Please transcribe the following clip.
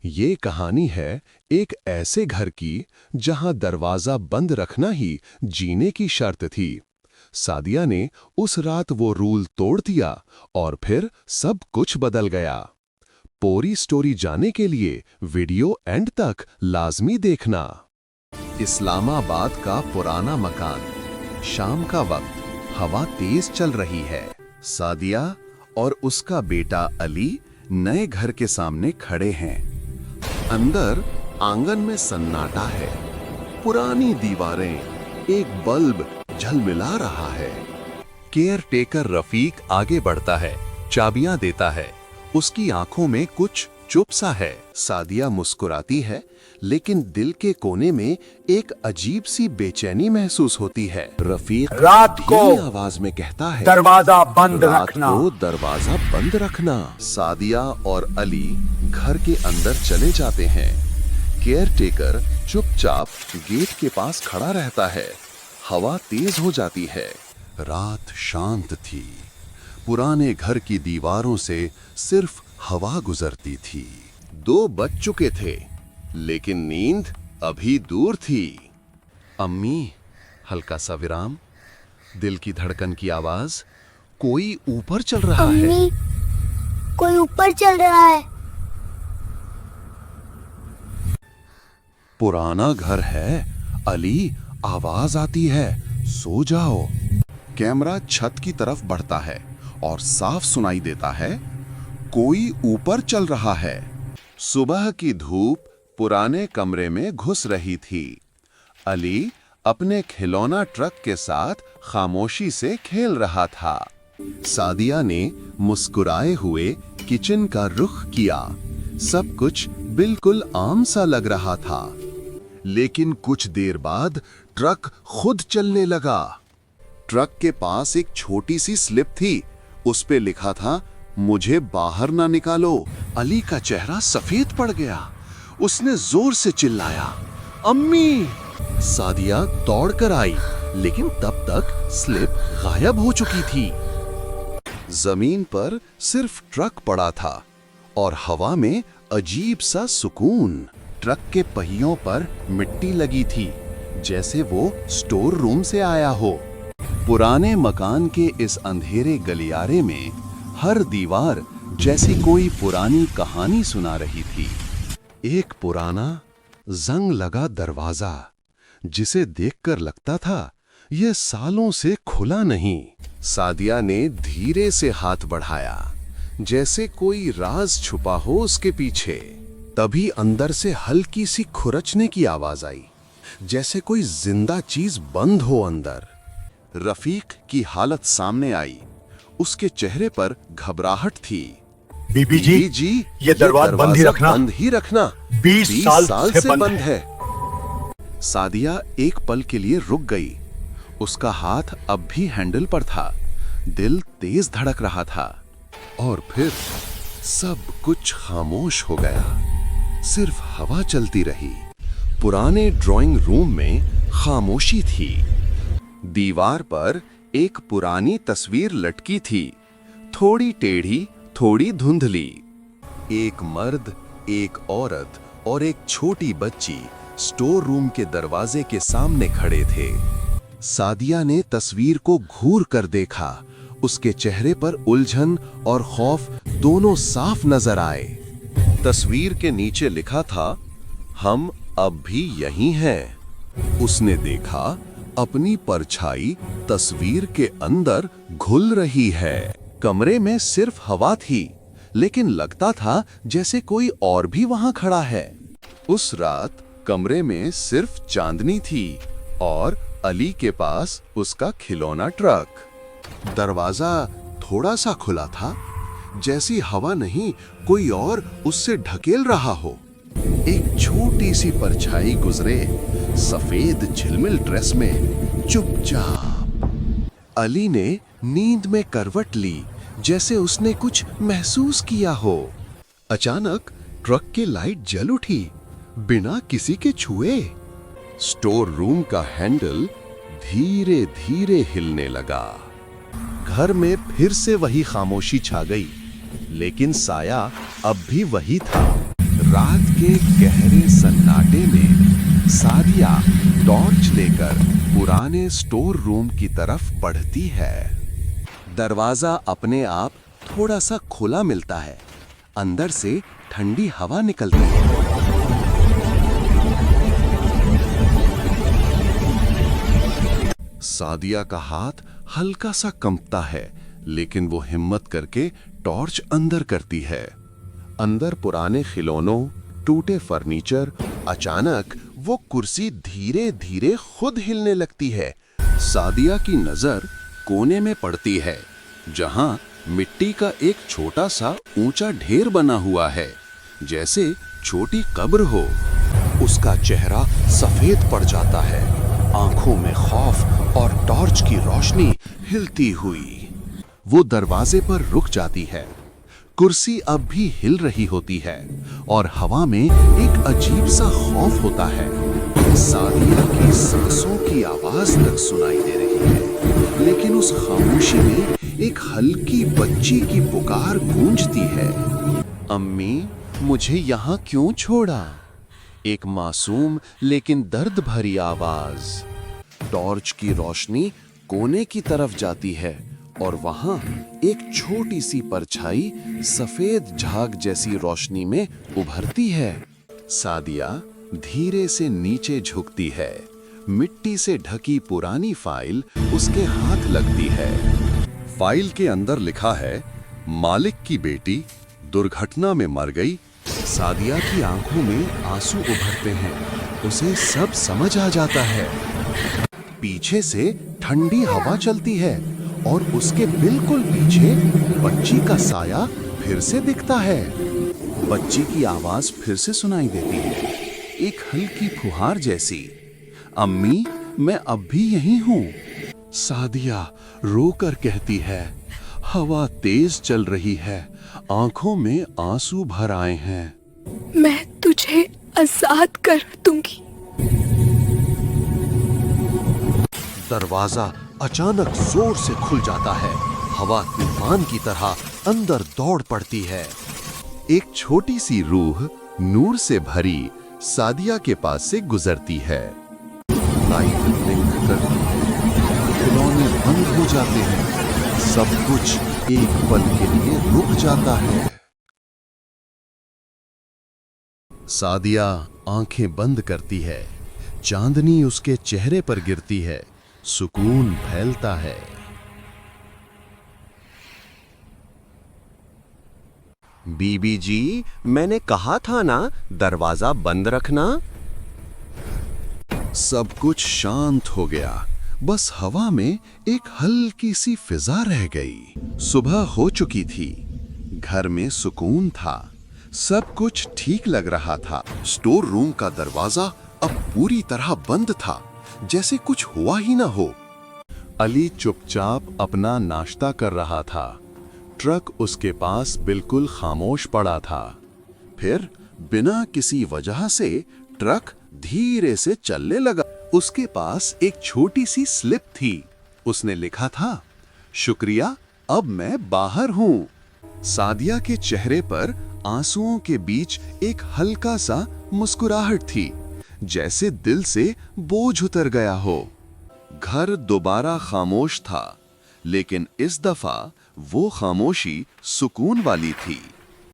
ये कहानी है एक ऐसे घर की जहां दरवाजा बंद रखना ही जीने की शर्त थी। सादिया ने उस रात वो रूल तोड़ दिया और फिर सब कुछ बदल गया। पूरी स्टोरी जानने के लिए वीडियो एंड तक लाजमी देखना। इस्लामाबाद का पुराना मकान। शाम का वक्त, हवा तेज चल रही है। सादिया और उसका बेटा अली नए घर के सामने खड़े हैं। अंदर आंगन में सन्नाटा है। पुरानी दीवारें, एक बल्ब झलमिला रहा है। केयर टेकर रफीक आगे बढ़ता है, चाबियां देता है। उसकी आंखों में कुछ चुप सा है। सादिया मुस्कुराती है, लेकिन दिल के कोने में एक अजीब सी बेचैनी महसूस होती है। रफीक रात को आवाज में कहता है, दरवाजा बंद रात रखना। को दरवाजा बंद रखना। सादिया और अली घर के अंदर चले जाते हैं। केयर टेकर चुपचाप गेट के पास खड़ा रहता है। हवा तेज हो जाती है। रात शांत थी। पुराने घर की दीवारों से सिर्फ हवा गुजरती थी। 2 बज चुके थे, लेकिन नींद अभी दूर थी। अम्मी, हल्का सा विराम, दिल की धड़कन की आवाज। कोई ऊपर चल रहा है। अम्मी, कोई ऊपर चल रहा है। पुराना घर है। अली, आवाज आती है, सो जाओ। कैमरा छत की तरफ बढ़ता है और साफ सुनाई देता है, कोई ऊपर चल रहा है। सुबह की धूप पुराने कमरे में घुस रही थी। अली अपने खिलौना ट्रक के साथ खामोशी से खेल रहा था। सादिया ने मुस्कुराए हुए किचन का रुख किया। सब कुछ बिल्कुल आम सा लग रहा था। लेकिन कुछ देर बाद ट्रक खुद चलने लगा। ट्रक के पास एक छोटी सी स्लिप थी। उस पे लिखा था, मुझे बाहर ना निकालो। अली का चेहरा सफेद पड़ गया। उसने जोर से चिल्लाया, अम्मी! सादिया दौड़कर आई, लेकिन तब तक स्लिप गायब हो चुकी थी। जमीन पर सिर्फ ट्रक पड़ा था और हवा में अजीब सा सुकून। ट्रक के पहियों पर मिट्टी लगी थी, जैसे वो स्टोर रूम से आया हो। पुराने मकान के इस अंधेरे गलियारे में हर दीवार जैसी कोई पुरानी कहानी सुना रही थी। एक पुराना जंग लगा दरवाजा, जिसे देखकर लगता था यह सालों से खुला नहीं। सादिया ने धीरे से हाथ बढ़ाया, जैसे कोई राज छुपा हो उसके पीछे। तभी अंदर से हल्की सी खुरचने की आवाज आई, जैसे कोई जिंदा चीज बंद हो अंदर। रफीक की हालत सामने आई। उसके चेहरे पर घबराहट थी। बीबी जी, ये दरवाजा बंद ही रखना। 20 साल से बंद है। सादिया एक पल के लिए रुक गई। उसका हाथ अब भी हैंडल पर था। दिल तेज धड़क रहा था। और फिर सब कुछ खामोश हो गया। सिर्फ हवा चलती रही। पुराने ड्राइंग रूम में खामोशी थी। दीवार पर एक पुरानी तस्वीर लटकी थी, थोड़ी टेढ़ी, थोड़ी धुंधली। एक मर्द, एक औरत और एक छोटी बच्ची स्टोर रूम के दरवाजे के सामने खड़े थे। सादिया ने तस्वीर को घूर कर देखा। उसके चेहरे पर उलझन और खौफ दोनों साफ नजर आए। तस्वीर के नीचे लिखा था, हम अब भी यहीं हैं। उसने देखा, अपनी परछाई तस्वीर के अंदर घुल रही है। कमरे में सिर्फ हवा थी, लेकिन लगता था जैसे कोई और भी वहां खड़ा है। उस रात कमरे में सिर्फ चांदनी थी और अली के पास उसका खिलौना ट्रक। दरवाजा थोड़ा सा खुला था, जैसी हवा नहीं, कोई और उससे ढकेल रहा हो। एक छोटी सी परछाई गुजरे, सफेद झिलमिल ड्रेस में, चुपचाप। अली ने नींद में करवट ली, जैसे उसने कुछ महसूस किया हो। अचानक ट्रक की लाइट जल उठी, बिना किसी के छुए। स्टोर रूम का हैंडल धीरे धीरे हिलने लगा। घर में फिर से वही खामोशी छा गई, लेकिन साया अब भी वही था। रात के गहरे सन्नाटे में सादिया टॉर्च लेकर पुराने स्टोर रूम की तरफ बढ़ती है। दरवाजा अपने आप थोड़ा सा खुला मिलता है। अंदर से ठंडी हवा निकलती है। सादिया का हाथ हल्का सा कंपता है, लेकिन वो हिम्मत करके टॉर्च अंदर करती है। अंदर पुराने खिलौनों, टूटे फर्नीचर, अचानक वो कुर्सी धीरे धीरे खुद हिलने लगती है। सादिया की नजर कोने में पड़ती है, जहां मिट्टी का एक छोटा सा ऊंचा ढेर बना हुआ है, जैसे छोटी कब्र हो। उसका चेहरा सफेद पड़ जाता है, आंखों में खौफ और टॉर्च की रोशनी हिलती हुई। वो दरवाजे पर रुक जाती है। कुर्सी अब भी हिल रही होती है और हवा में एक अजीब सा खौफ होता है। सादिया की सांसों की आवाज तक सुनाई दे रही है, लेकिन उस खामोशी में एक हल्की बच्ची की पुकार गूंजती है। अम्मी, मुझे यहाँ क्यों छोड़ा? एक मासूम लेकिन दर्द भरी आवाज। टॉर्च की रोशनी कोने की तरफ जाती है और वहां एक छोटी सी परछाई सफेद झाग जैसी रोशनी में उभरती है। सादिया धीरे से नीचे झुकती है। मिट्टी से ढकी पुरानी फाइल उसके हाथ लगती है। फाइल के अंदर लिखा है, मालिक की बेटी दुर्घटना में मर गई। सादिया की आंखों में आंसू उभरते हैं। उसे सब समझ आ जाता है। पीछे से ठंडी हवा चलती है और उसके बिल्कुल पीछे बच्ची का साया फिर से दिखता है। बच्ची की आवाज फिर से सुनाई देती है, एक हल्की फुहार जैसी। अम्मी, मैं अब भी यहीं हूँ। सादिया रोकर कहती है। हवा तेज चल रही है, आंखों में आंसू भर आए हैं। मैं तुझे आजाद कर दूंगी। दरवाजा अचानक जोर से खुल जाता है। हवा तूफान की तरह अंदर दौड़ पड़ती है। एक छोटी सी रूह नूर से भरी सादिया के पास से गुजरती है। लाइट ब्लिंक करती है, खिलौने बंद हो जाते हैं, सब कुछ एक पल के लिए रुक जाता है। सादिया आंखें बंद करती है। चांदनी उसके चेहरे पर गिरती है। सुकून फैलता है। बीबी जी, मैंने कहा था ना, दरवाजा बंद रखना। सब कुछ शांत हो गया। बस हवा में एक हल्की सी फिजा रह गई। सुबह हो चुकी थी। घर में सुकून था। सब कुछ ठीक लग रहा था। स्टोर रूम का दरवाजा अब पूरी तरह बंद था, जैसे कुछ हुआ ही ना हो। अली चुपचाप अपना नाश्ता कर रहा था। ट्रक उसके पास बिल्कुल खामोश पड़ा था। फिर बिना किसी वजह से ट्रक धीरे से चलने लगा। उसके पास एक छोटी सी स्लिप थी। उसने लिखा था, शुक्रिया, अब मैं बाहर हूं। सादिया के चेहरे पर आंसुओं के बीच एक हल्का सा मुस्कुराहट थी, जैसे दिल से बोझ उतर गया हो। घर दोबारा खामोश था, लेकिन इस दफा वो खामोशी सुकून वाली थी।